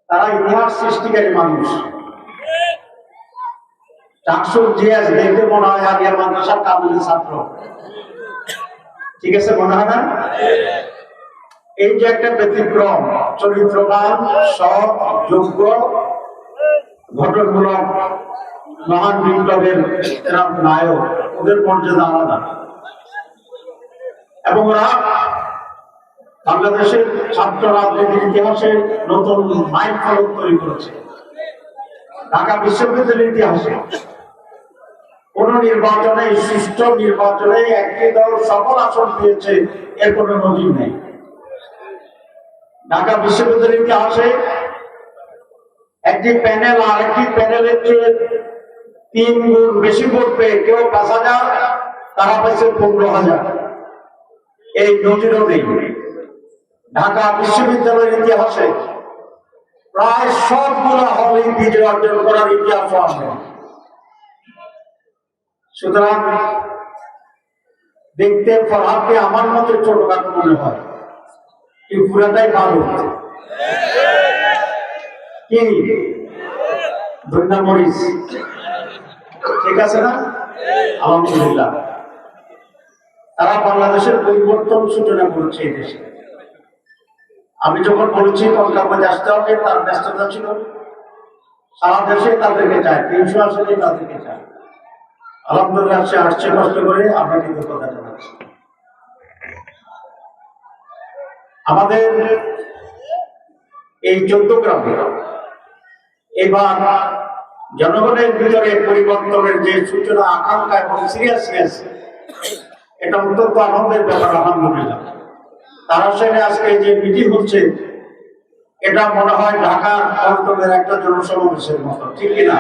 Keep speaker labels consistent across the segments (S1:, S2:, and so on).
S1: তারা ইতিহাস সৃষ্টিকারী মানুষ। চাকসুর জিয়াস দেখতে মনে হয় আলিয়া মাদ্রাসার কাবুলি ছাত্র, ঠিক আছে মনে হয় না? এই যে একটা ব্যতিক্রম, চরিত্রবান, সৎ, যোগ্য, ঘটনমূলক মহান বিপ্লবের নায়ক, ওদের মর্যাদা আলাদা। এবং ওরা বাংলাদেশের ছাত্র রাজনীতির ইতিহাসে নতুন মাইল ফলক তৈরি করেছে। ঢাকা বিশ্ববিদ্যালয়ের ইতিহাসে কোন নির্বাচনে, সুষ্ঠু নির্বাচনে একটি দল সকল আসন পেয়েছে, এর কোন নজির নেই। ঢাকা বিশ্ববিদ্যালয়ের ইতিহাসে একটি প্যানেল আর একটি প্যানেলের চেয়ে 3 গুণ বেশি ভোট পেয়ে কেউ 5,000, তারা পেয়েছে 15,000, এই নজিরও নেই। ঢাকা বিশ্ববিদ্যালয়ের ইতিহাসে প্রায় সবগুলো হলে বিজয় অর্জন করার ইতিহাস আছে। সুতরাং দেখতে ফরহাদকে আমার মতো ছোটখাটো মনে হয়, কি পুরাটাই ভালো কি ধন্যবাদ মরিস, ঠিক আছে না? আলহামদুলিল্লাহ, তারা বাংলাদেশের পরিবর্তন সূচনা করেছে এই দেশে। আমি যখন বলেছি কলকাতায় আসতে হবে, তার ব্যস্ততা ছিল, সারা দেশে তাদেরকে চায়, 300 আসলে তাদেরকে চায়। আলহামদুলিল্লাহ সে আসছে কষ্ট করে, আমরা কিন্তু কথা জানাচ্ছি। আমাদের এই 14 গ্রামে এবার জনগণের ভিতরে পরিবর্তনের যে সূচনা, আকাঙ্ক্ষা এবং সিরিয়াসনেস, এটা অত্যন্ত আনন্দের ব্যাপার। আলহামদুলিল্লাহ তারা সেখানে আজকে যে মিটিং হচ্ছে, এটা মনে হয় ঢাকার পল্টনের একটা জনসমাবেশের মতো, ঠিক কিনা?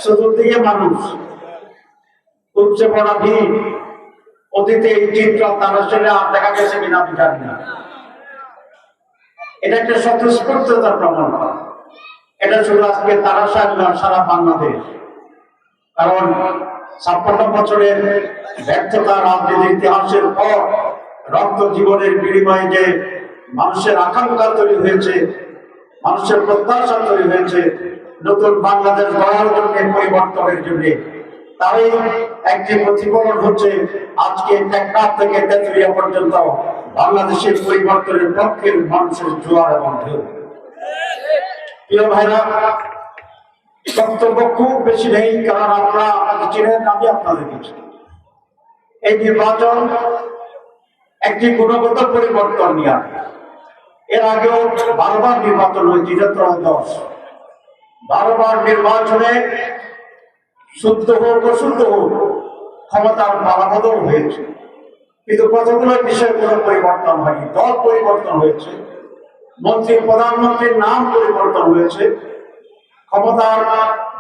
S1: চতুর্দিকে মানুষ, উপচে পড়া ভিড়। অতীতে এই চিত্র তারা সেখানে আর দেখা গেছে কিনা আমি জানি না। এটা একটা স্বতঃস্ফূর্ততার প্রমাণ। এটা শুধু আজকে তারা নয়, সারা বাংলাদেশ। কারণ 56 বছরের ব্যর্থতা রাজনীতির ইতিহাসের পর রক্ত জীবনের বিনিময়ে যে মানুষের আকাঙ্ক্ষা তৈরি হয়েছে, মানুষের প্রত্যাশা তৈরি হয়েছে নতুন বাংলাদেশ গড়ার জন্য, পরিবর্তনের জন্য, তারই একটি প্রতিফলন হচ্ছে আজকে টেকনাফ থেকে তেঁতুলিয়া পর্যন্ত বাংলাদেশের পরিবর্তনের পক্ষের মানুষের জোয়ার এবং ঢেউ। প্রিয় ভাইরা, বক্তব্য খুব বেশি নেই, কারণ আপনারা আমাকে চিনেন, আমি আপনাদেরকে চিনি। এই নির্বাচন একটি গুণগত পরিবর্তন নিয়ে আসে। এর আগেও 12 বার নির্বাচন হয়েছে, 10 12 বার নির্বাচনে শুদ্ধ হোক অশুদ্ধ হোক, ক্ষমতার পালাবদল হয়েছে, কিন্তু কতগুলো বিষয়ে কোনো পরিবর্তন হয়নি। দল পরিবর্তন হয়েছে, মন্ত্রী প্রধানমন্ত্রীর নাম পরিবর্তন হয়েছে, ক্ষমতার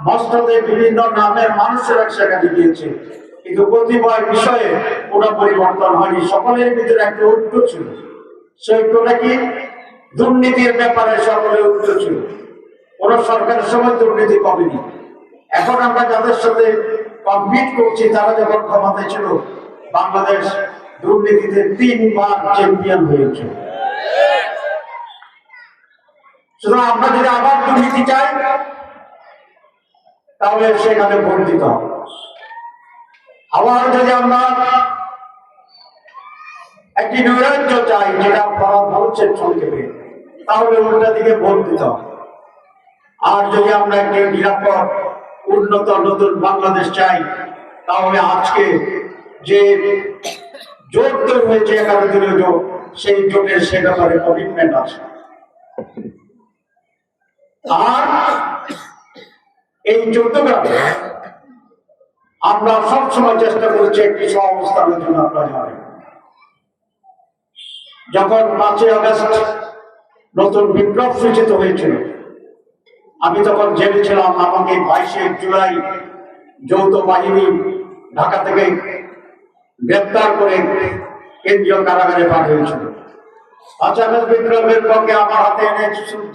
S1: মস্তদে বিভিন্ন নামের মানুষের সেখানে দিয়েছে, কিন্তু কতিপয় বিষয়ে কোনো পরিবর্তন হয়নি। সকলের ভিতরে একটা ঐক্য ছিল। সেই ঐক্যটা কি? দুর্নীতির ব্যাপারে সকলে ঐক্য ছিল। কোন সরকারের সময় দুর্নীতি কমেনি। এখন আমরা যাদের সাথে কম্পিট করছি, তারা যখন ক্ষমতায় ছিল, বাংলাদেশ দুর্নীতিতে 3 বার চ্যাম্পিয়ন হয়েছে। সুতরাং আমরা যদি আবার দুর্নীতি চাই, তাহলে সেখানে ভোট দিতে হবে। আবার যদি আমরা একটি নৈরাজ্য চাই, যেটা ফরহাদ বলছেন সংক্ষেপে, তাহলে উল্টা দিকে ভোট দিতে হবে। আর যদি আমরা একটি নিরাপদ, উন্নত, নতুন বাংলাদেশ চাই, তাহলে আজকে যে জোট তৈরি হয়েছে 11 দিনের জোট, সেই জোটের সে ব্যাপারে কমিটমেন্ট আছে। আর এই 14 গ্রামে আমরা সবসময় চেষ্টা করছি একটি সহাবস্থানের জন্য। আপনারা জানেন, যখন 5ই আগস্ট নতুন বিপ্লব সূচিত হয়েছিল, আমি তখন জেলে ছিলাম। আমাকে 22শে জুলাই যৌথ বাহিনী ঢাকা থেকে গ্রেপ্তার করে কেন্দ্রীয় কারাগারে পাঠিয়েছিল। 5 আগস্ট বিপ্লবের পক্ষে আমার হাতে এনে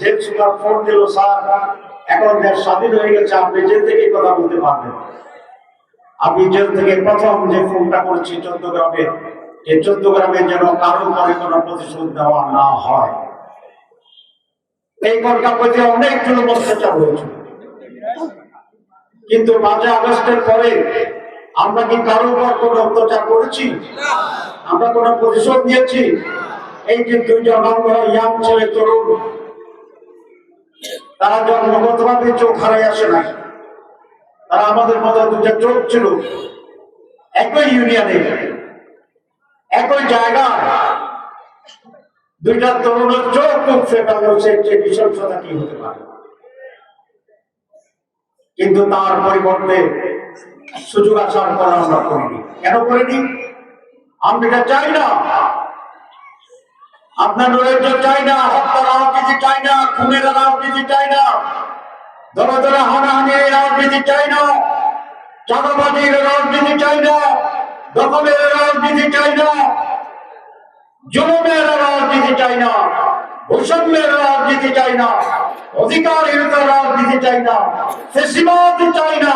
S1: জেল সুপার ফোন দিল, স্যার এখন দেশ স্বাধীন হয়ে গেছে, আপনি জেল থেকে কথা বলতে পারবেন। আমি জেল থেকে প্রথম যে ফোনটা করেছি 14 গ্রামে, যে 14 গ্রামে যেন কারো পরে কোনো প্রতিশোধ দেওয়া না হয়। এই কলকাতাতে অনেক জুলুম অত্যাচার হয়েছে, কিন্তু 5 আগস্টের পরে আমরা কি কারোর উপর কোনো অত্যাচার করেছি? আমরা কোনো প্রতিশোধ নিয়েছি? এই যে 2জন ইয়াং ছেলে তরুণ, তারা জন্মগতভাবে চোখ হারাই আসে নাই, তারা আমাদের মতো 2টা চোখ ছিল, একই ইউনিয়নে একই জায়গায় 2টা তরুণের চোখ মুখে ফেলছে, যে বিশংসতা কি হতে পারে। কিন্তু তার পরিবর্তে সুযোগ আসার পর আমরা করিনি। কেন করিনি? আমরা এটা চাই না, আপনার নৈরাজ্য চাই না, হত্যার রাজনীতি চাই না, খুনের রাজনীতি চাই না, দলে দলে হানাহানির রাজনীতি চাই না, চাঁদাবাজির রাজনীতি চাই না, দখলের রাজনীতি চাই না, জুলুমের রাজনীতি চাই না, বৈষম্যের রাজনীতি চাই না, অধিকারহীনতার রাজনীতি চাই না, ফ্যাসিবাদ চাই না,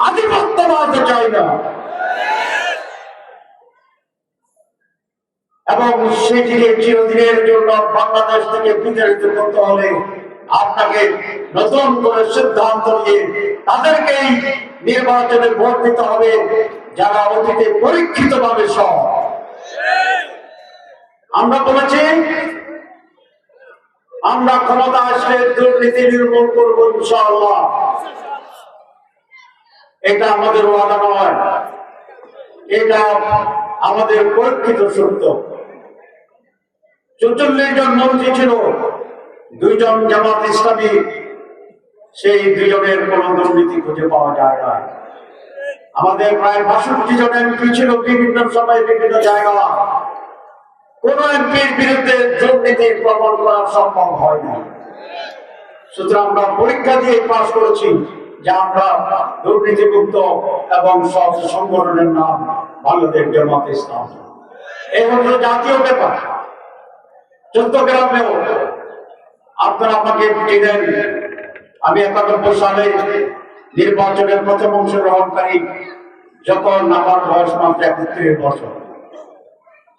S1: আধিপত্যবাদ চাই না। এবং সেটিকে চিরদিনের জন্য বাংলাদেশ থেকে বিতাড়িত করতে হলে আপনাকে নতুন করে সিদ্ধান্ত নিয়ে তাদেরকেই নির্বাচনে ভোট দিতে হবে যারা অতীতে পরীক্ষিত ভাবে সৎ। আমরা বলেছি আমরা ক্ষমতা আসলে দুর্নীতি নির্মূল করবো ইনশাআল্লাহ। এটা আমাদের ওয়াদা নয়, এটা আমাদের পরীক্ষিত সত্য। 44 জন মন্ত্রী ছিল, 2জন জামাত ইসলামী, সেই 2জনের কোন দুর্নীতি খুঁজে পাওয়া যায় না। আমাদের প্রায় 62 জন এমপি ছিল বিভিন্ন সময় বিভিন্ন জায়গা, কোন এমপির বিরুদ্ধে দুর্নীতির প্রমাণ করা সম্ভব হয় না। সুতরাং আমরা পরীক্ষা দিয়ে পাশ করেছি যে আমরা দুর্নীতিমুক্ত এবং সৎ সংগঠনের নাম বাংলাদেশ জামাত ইসলাম। এই হল জাতীয় ব্যাপার। চট্টগ্রামেও আপনারা আমাকে চিনেন, আমি 91 সালে নির্বাচনের প্রথম অংশগ্রহণকারী, যখন আমার বয়স মাত্র 31 বছর।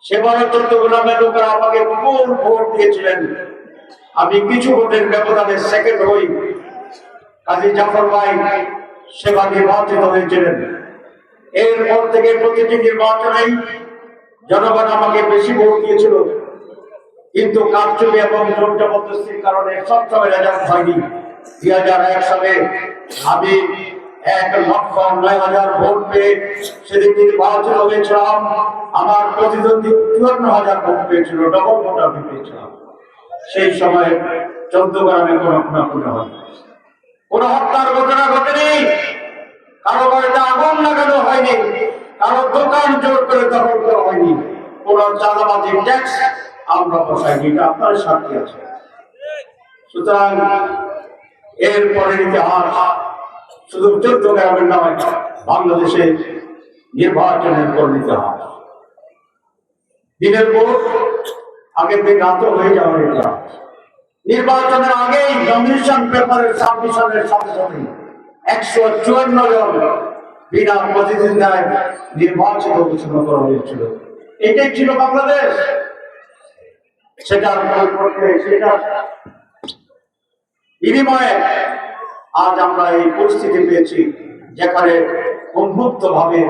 S1: সেবারে চট্টগ্রামের লোকেরা আমাকে ফুল ভোট দিয়েছিলেন। আমি কিছু ভোটের ব্যবধানে সেকেন্ড হই। কাজী জাফর ভাই সেবা নির্বাচিত হয়েছিলেন। এরপর থেকে প্রতিটি নির্বাচনেই জনগণ আমাকে বেশি ভোট দিয়েছিল, কিন্তু কারচুপি এবং জোর জবরদস্তির কারণে সবসময় রেজাল্ট হয়নি। 2001 সালে আমি 1,09,000 ভোট পেয়ে সেদিন নির্বাচিত হয়েছিলাম। আমার প্রতিদ্বন্দ্বী 54,000 ভোট পেয়েছিল, ডবল ভোট আমি পেয়েছিলাম। সেই সময় চট্টগ্রামে কোনো খুনাখুনি হয়নি, কোন হত্যার ঘটনা ঘটেনি, কারো বাড়িতে আগুন লাগানো হয়নি, কারো দোকান জোর করে দখল করা হয়নি, কোন চাঁদাবাজি ট্যাক্স আমরা বসাইনি। এটা আপনার সাক্ষী আছে। সুতরাং এর পরের ইতিহাস শুধু চট্টগ্রামের নয়, বাংলাদেশে নির্বাচনের পর ইতিহাস। দিনের ভোট আগের দিন রাত হয়ে যাওয়ার ইতিহাস। নির্বাচনের আগেই নমিনেশন পেপারের সাবমিশনের সাথে সাথে 154 জন বিনা প্রতিদ্বন্দ্বিতায় নির্বাচিত ঘোষণা করা হয়েছিল। এটাই ছিল বাংলাদেশ। সেটার পরিবর্তে, সেটার বিনিময়ে আজ আমরা এই পরিস্থিতি পেয়েছি যেখানে উন্মুক্ত ভাবে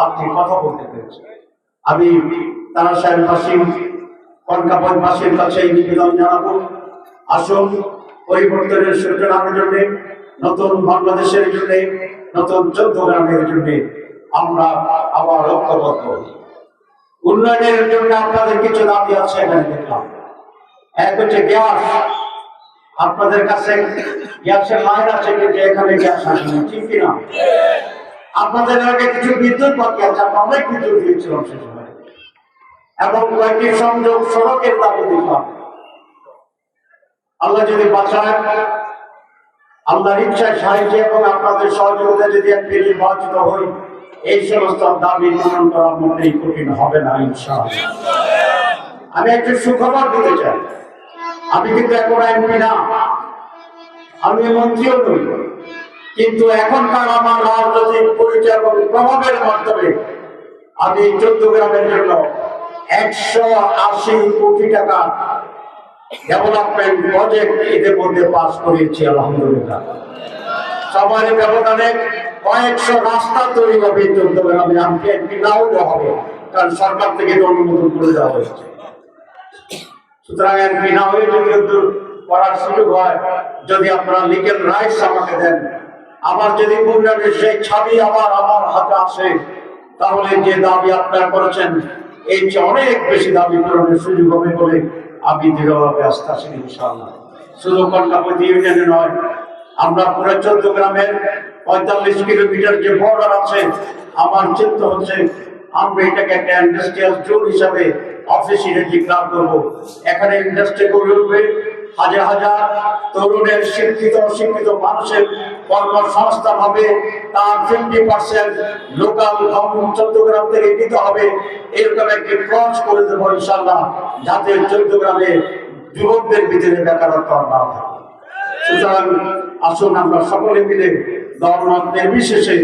S1: আপনি কথা বলতে পেরেছি। আমি তারাশাহীবাসী, কনকাবাসীর কাছে এই নিবেদন জানাবো, আসুন পরিবর্তনের সূচনার জন্য, নতুন বাংলাদেশের জন্য, নতুন চট্টগ্রামের জন্য আমরা আবার ঐক্যবদ্ধ হই। উন্নয়নের জন্য আপনাদের কিছু দাবি আছে এখানে দেখলাম। এক হচ্ছে গ্যাস। আপনাদের কাছে গ্যাসের লাইন আছে, কিন্তু এখানে গ্যাস আসেনি, ঠিক কিনা? আপনাদের আগে কিছু বিদ্যুৎ বাকি আছে, আমরা অনেক বিদ্যুৎ দিয়েছিলাম সে সময়, এবং কয়েকটি সংযোগ সড়কের দাবি দিলাম। আল্লাহ যদি বাঁচায়, আল্লাহর ইচ্ছায় সাহায্য এবং আপনাদের সহযোগিতা যদি একটি নির্বাচিত হই, এই সমস্ত দাবি পূরণ করা মোটেই কঠিন হবে না ইনশাআল্লাহ। আমি একটু সুখবর দিতে চাই, আমি কিন্তু এখন এমপি না, আমি মন্ত্রীও নই, কিন্তু এখনকার আমার রাজনৈতিক পরিচয় এবং প্রভাবের মাধ্যমে আমি চট্টগ্রামের জন্য 180 কোটি টাকা ডেভেলপমেন্ট প্রজেক্ট এদের মধ্যে পাস করেছি আলহামদুলিল্লাহ। সবার ব্যবধানে কয়েকশো রাস্তা তৈরি হবে চট্টগ্রামে, আমাকে একটি নাও হবে, কারণ সরকার থেকে অনুমোদন করে দেওয়া হয়েছে। সুতরাং এমপি না হয়ে যদি করার সুযোগ হয়, যদি আপনারা লিগেল রাইটস আমাকে দেন, আমার যদি উন্নয়নের সেই ছাবি আমার হাতে আসে, তাহলে যে দাবি আপনারা করেছেন এই চেয়ে অনেক বেশি দাবি পূরণের সুযোগ হবে বলে আমি দৃঢ়ভাবে আস্থাশীল ইনশাআল্লাহ। শুধু কন্টাপতি ইউনিয়নে নয়, আমরা পুরো চট্টগ্রামের 45 কিলোমিটার যে বর্ডার আছে, আমার চিন্তা হচ্ছে আমরা এটাকে একটা ইন্ডাস্ট্রিয়াল জোন হিসাবে অফিসিয়ালি ডিক্লার করব। এখানে ইন্ডাস্ট্রি গড়ে উঠবে, হাজার হাজার তরুণের শিক্ষিত অশিক্ষিত মানুষের কর্মসংস্থান হবে, তার 50% লোকাল গভর্নমেন্ট চট্টগ্রাম থেকে দিতে হবে। এরকম একটি ক্রস করে দেবো ইনশাআল্লাহ, যাতে চট্টগ্রামে যুবকদের ভিতরে বেকারত্ব না থাকে। সুতরাং আসুন আমরা সকলে মিলে দলমত নির্বিশেষে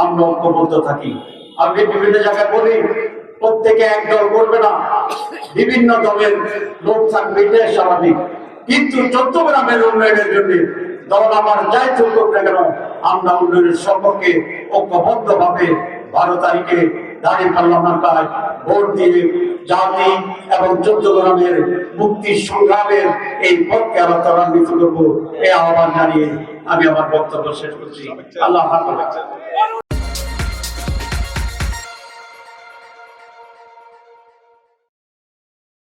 S1: আমরা ঐক্যবদ্ধ থাকি। আমি বিভিন্ন জায়গায় বলি, প্রত্যেকে এক দল করবে না, বিভিন্ন দলের লোক থাকবে, এটাই স্বাভাবিক। কিন্তু চট্টগ্রামের উন্নয়নের জন্য দল আমার যাই চলুক না কেন, আমরা উন্নয়নের সম্পর্কে ঐক্যবদ্ধ ভাবে 12 তারিখে দাঁড়িপাল্লা মার্কায় ভোট দিয়ে জাতি এবং চট্টগ্রামের মুক্তি সংগ্রামের এই পথকে আমরা ত্বরান্বিত করবো, এই আহ্বান জানিয়ে আমি আমার বক্তব্য শেষ করছি। আল্লাহ হাফেজ।